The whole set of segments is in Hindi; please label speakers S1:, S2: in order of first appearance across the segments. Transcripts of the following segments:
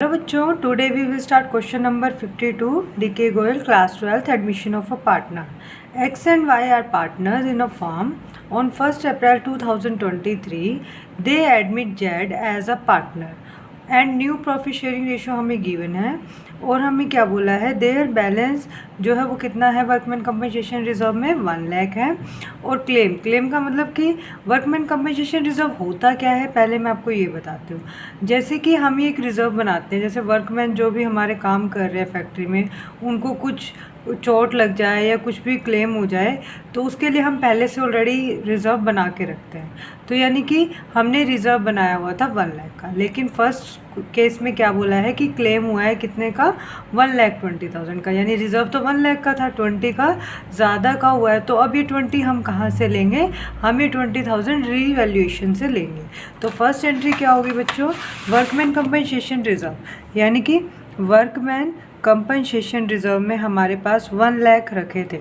S1: बच्चों, today we will start question number 52 DK Goyal class 12th admission of a partner X and Y are partners in a firm on 1st April 2023 they admit Z as a partner and new profit sharing ratio हमें गिवन है और हमें क्या बोला है देयर बैलेंस जो है वो कितना है वर्कमैन कंपनसेशन रिजर्व में 1 लाख है। और क्लेम का मतलब कि वर्कमैन कंपनसेशन रिजर्व होता क्या है पहले मैं आपको ये बताती हूँ। जैसे कि हम एक रिज़र्व बनाते हैं, जैसे वर्कमैन जो भी हमारे काम कर रहे हैं फैक्ट्री में उनको कुछ चोट लग जाए या कुछ भी क्लेम हो जाए तो उसके लिए हम पहले से ऑलरेडी रिज़र्व बना के रखते हैं। तो यानी कि हमने रिज़र्व बनाया हुआ था 1 लाख का, लेकिन फर्स्ट केस में क्या बोला है कि क्लेम हुआ है कितने का 1,20,000 का, यानी रिज़र्व तो 1 लाख का था, 20 का ज़्यादा का हुआ है। तो अब ये 20 हम कहाँ से लेंगे, हम ये 20,000 रीवैल्यूएशन से लेंगे। तो फर्स्ट एंट्री क्या होगी बच्चों, वर्कमैन कंपनसेशन रिज़र्व, यानी कि वर्कमैन कंपनसेशन रिज़र्व में हमारे पास 1 लाख रखे थे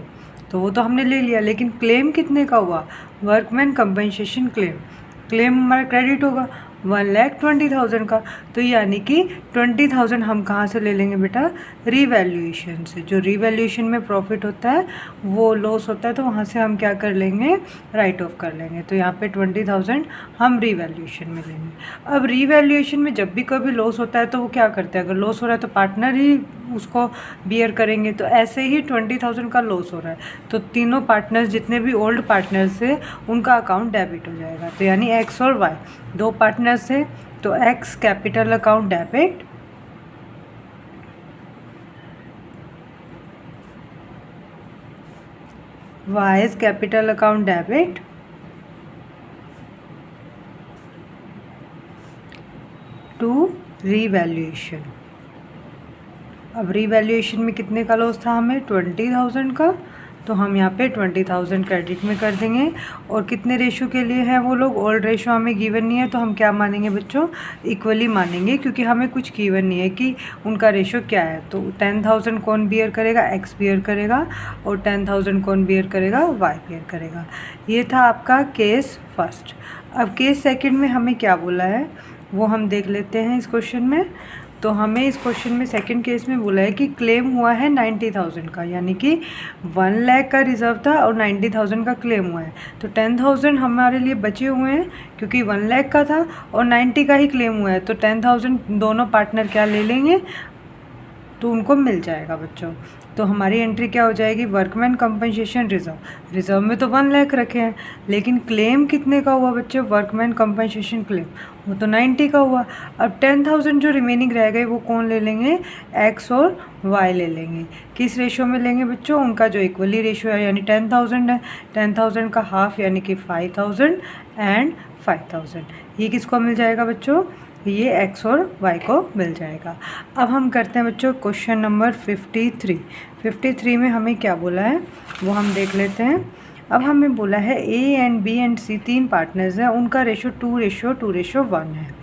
S1: तो वो तो हमने ले लिया, लेकिन क्लेम कितने का हुआ, वर्कमैन कंपनसेशन क्लेम हमारा क्रेडिट होगा 1,20,000 का। तो यानी कि 20,000 हम कहाँ से ले लेंगे बेटा, रीवैल्यूएशन से। जो रीवैल्यूएशन में प्रॉफिट होता है वो लॉस होता है तो वहाँ से हम क्या कर लेंगे, राइट ऑफ कर लेंगे। तो यहाँ पे 20,000 हम रीवैल्यूएशन में लेंगे। अब रीवैल्यूएशन में जब भी कभी लॉस होता है तो वो क्या करते हैं, अगर लॉस हो रहा है तो पार्टनर ही उसको बियर करेंगे। तो ऐसे ही 20,000 का लॉस हो रहा है तो तीनों पार्टनर्स जितने भी ओल्ड पार्टनर्स थे उनका अकाउंट डेबिट हो जाएगा। तो यानी एक्स और वाई दो पार्टनर्स थे तो X capital account debit, Y capital account debit, to revaluation. अब रीवैल्यूएशन में कितने का लॉस था हमें, 20,000 का, तो हम यहाँ पे 20,000 क्रेडिट में कर देंगे। और कितने रेशो के लिए है वो लोग, ओल्ड रेशो हमें गिवन नहीं है तो हम क्या मानेंगे बच्चों, इक्वली मानेंगे, क्योंकि हमें कुछ गिवन नहीं है कि उनका रेशो क्या है। तो 10,000 कौन बियर करेगा, एक्स बियर करेगा, और 10,000 कौन बियर करेगा, वाई बियर करेगा। ये था आपका केस फर्स्ट। अब केस सेकेंड में हमें क्या बोला है वो हम देख लेते हैं इस क्वेश्चन में। तो हमें इस क्वेश्चन में सेकंड केस में बोला है कि क्लेम हुआ है 90,000 का, यानी कि 1 लाख का रिजर्व था और 90,000 का क्लेम हुआ है। तो 10,000 हमारे लिए बचे हुए हैं क्योंकि 1 लाख का था और 90 का ही क्लेम हुआ है। तो 10,000 दोनों पार्टनर क्या ले लेंगे तो उनको मिल जाएगा बच्चों। तो हमारी एंट्री क्या हो जाएगी, वर्कमैन कंपनसेशन रिजर्व में तो 1 लाख रखे हैं, लेकिन क्लेम कितने का हुआ बच्चों, वर्कमैन कंपनसेशन क्लेम वो तो 90 का हुआ। अब 10,000 जो रिमेनिंग रह गए वो कौन ले लेंगे, एक्स और वाई ले लेंगे। किस रेशो में लेंगे बच्चों, उनका जो इक्वली रेशो है, यानी 10,000 है, 10,000 का हाफ यानी कि 5,000 एंड 5,000, ये किसको मिल जाएगा बच्चों, ये एक्स और वाई को मिल जाएगा। अब हम करते हैं बच्चों क्वेश्चन नंबर 53 में हमें क्या बोला है वो हम देख लेते हैं। अब हमें बोला है ए एंड बी एंड सी तीन पार्टनर्स हैं, उनका रेशो 2:1 है।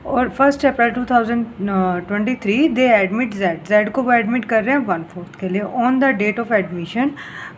S1: और 1st April 2023 they admit Z को वो एडमिट कर रहे हैं 1/4 के लिए। On the date of admission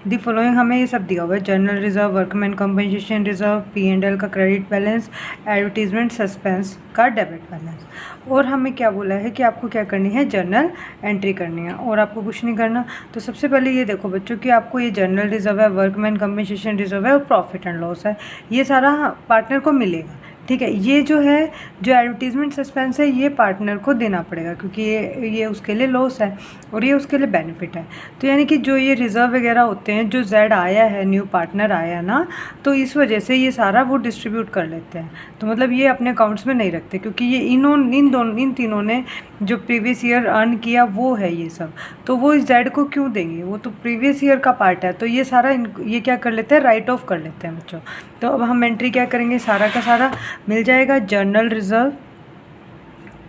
S1: the following, हमें ये सब दिया हुआ है, general reserve, workman compensation reserve, P&L का क्रेडिट बैलेंस, एडवर्टीजमेंट सस्पेंस का डेबिट बैलेंस। और हमें क्या बोला है कि आपको क्या करनी है, जर्नल एंट्री करनी है और आपको कुछ नहीं करना। तो सबसे पहले ये देखो बच्चों कि आपको ये जनरल रिजर्व है, वर्कमैन कंपनसेशन रिजर्व है और प्रॉफिट एंड लॉस है, ये सारा पार्टनर को मिलेगा, ठीक है। ये जो है जो एडवर्टीजमेंट सस्पेंस है ये पार्टनर को देना पड़ेगा क्योंकि ये उसके लिए लॉस है और ये उसके लिए बेनिफिट है। तो यानी कि जो ये रिज़र्व वगैरह होते हैं, जो जेड आया है, न्यू पार्टनर आया ना, तो इस वजह से ये सारा वो डिस्ट्रीब्यूट कर लेते हैं। तो मतलब ये अपने अकाउंट्स में नहीं रखते क्योंकि ये इन तीनों ने जो प्रीवियस ईयर अर्न किया वो है ये सब, तो वो इस जेड को क्यों देंगे, वो तो प्रीवियस ईयर का पार्ट है। तो ये सारा ये क्या कर लेते हैं, राइट ऑफ कर लेते हैं बच्चों। तो अब हम एंट्री क्या करेंगे, सारा का सारा मिल जाएगा, journal reserve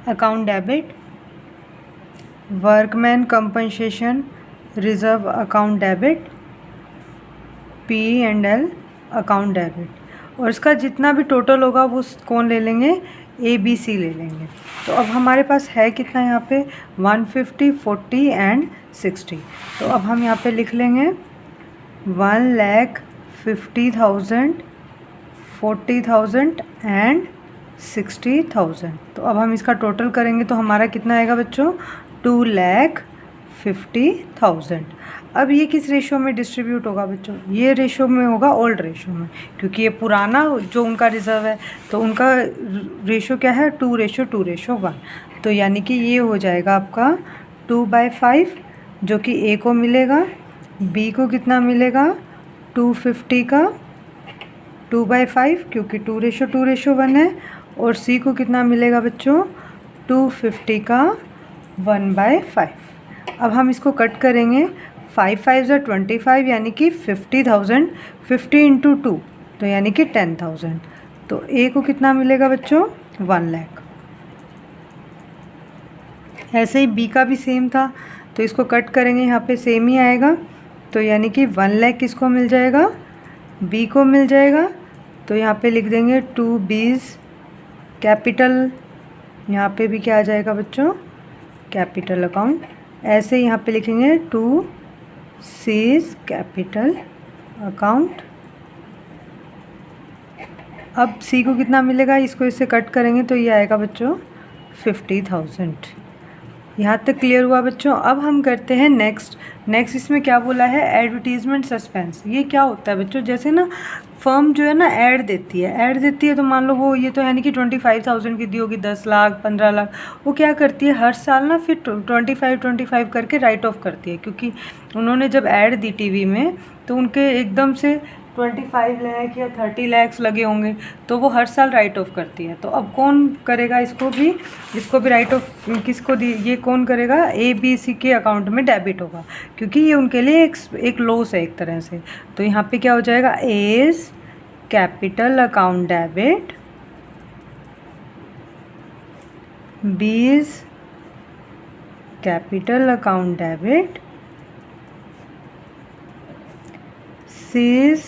S1: account debit, workman compensation reserve account debit, P&L account debit, और इसका जितना भी टोटल होगा वो कौन ले लेंगे, ABC ले लेंगे। तो अब हमारे पास है कितना यहाँ पे 150, 40 एंड 60। तो अब हम यहाँ पे लिख लेंगे 1,50,000, 40,000 एंड 60,000। तो अब हम इसका टोटल करेंगे तो हमारा कितना आएगा बच्चों, 2,50,000। अब ये किस रेशो में डिस्ट्रीब्यूट होगा बच्चों, ये रेशो में होगा, ओल्ड रेशो में, क्योंकि ये पुराना जो उनका रिज़र्व है तो उनका रेशो क्या है, 2:1। तो यानी कि ये हो जाएगा आपका 2/5, जो कि ए को मिलेगा, बी को कितना मिलेगा 250 का 2/5, क्योंकि 2:1 है, और सी को कितना मिलेगा बच्चों 250 का 1/5। अब हम इसको कट करेंगे, 5 5 ज़ा 25, यानी कि 50,000, 50 × 2 तो यानी कि 10,000। तो ए को कितना मिलेगा बच्चों 1 लाख। ऐसे ही बी का भी सेम था, तो इसको कट करेंगे, यहाँ पे सेम ही आएगा, तो यानी कि 1 लाख किसको मिल जाएगा, बी को मिल जाएगा। तो यहाँ पे लिख देंगे 2 B's कैपिटल, यहाँ पे भी क्या आ जाएगा बच्चों, कैपिटल अकाउंट। ऐसे यहाँ पे लिखेंगे 2 C's कैपिटल अकाउंट। अब सी को कितना मिलेगा, इसको इससे कट करेंगे तो ये आएगा बच्चों 50,000। यहाँ तक क्लियर हुआ बच्चों। अब हम करते हैं नेक्स्ट इसमें क्या बोला है, एडवर्टीज़मेंट सस्पेंस। ये क्या होता है बच्चों, जैसे ना फर्म जो है ना ऐड देती है तो मान लो वो ये तो है नहीं कि 25,000 की दी होगी, 10 लाख 15 लाख, वो क्या करती है हर साल ना फिर 25 करके राइट ऑफ करती है, क्योंकि उन्होंने जब ऐड दी टीवी में तो उनके एकदम से 25 लाख या 30 लाख लगे होंगे, तो वो हर साल राइट ऑफ करती है। तो अब कौन करेगा इसको भी राइट ऑफ किसको दी, ये कौन करेगा, ABC के अकाउंट में डेबिट होगा, क्योंकि ये उनके लिए एक लॉस है एक तरह से। तो यहाँ पे क्या हो जाएगा, A's capital account debit, B's capital account debit, C's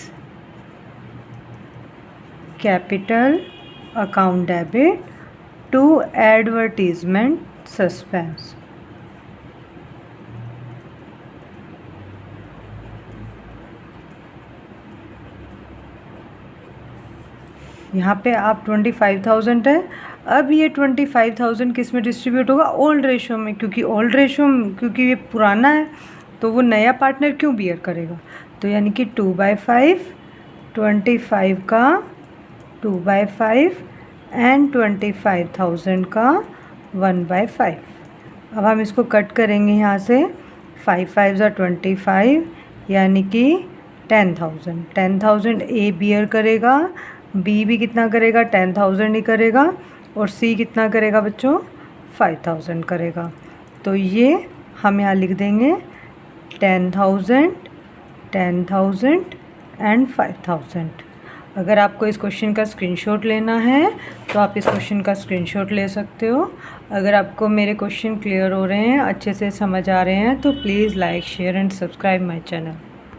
S1: capital account debit to advertisement suspense. यहाँ पे आप 25,000 है, अब ये 25,000 किस में डिस्ट्रीब्यूट होगा, ओल्ड रेशो में, क्योंकि ये पुराना है तो वो नया पार्टनर क्यों बियर करेगा। तो यानी कि 2/5, 25 का 2/5 एंड 25,000 का 1/5। अब हम इसको कट करेंगे यहाँ से, 5 5 ज़ा 25, यानी कि 10,000 ए बियर करेगा, बी भी कितना करेगा 10,000 ही करेगा, और सी कितना करेगा बच्चों 5,000 करेगा। तो ये हम यहाँ लिख देंगे 10,000 एंड 5,000। अगर आपको इस क्वेश्चन का स्क्रीनशॉट लेना है तो आप इस क्वेश्चन का स्क्रीनशॉट ले सकते हो। अगर आपको मेरे क्वेश्चन क्लियर हो रहे हैं, अच्छे से समझ आ रहे हैं, तो please like share and subscribe my channel.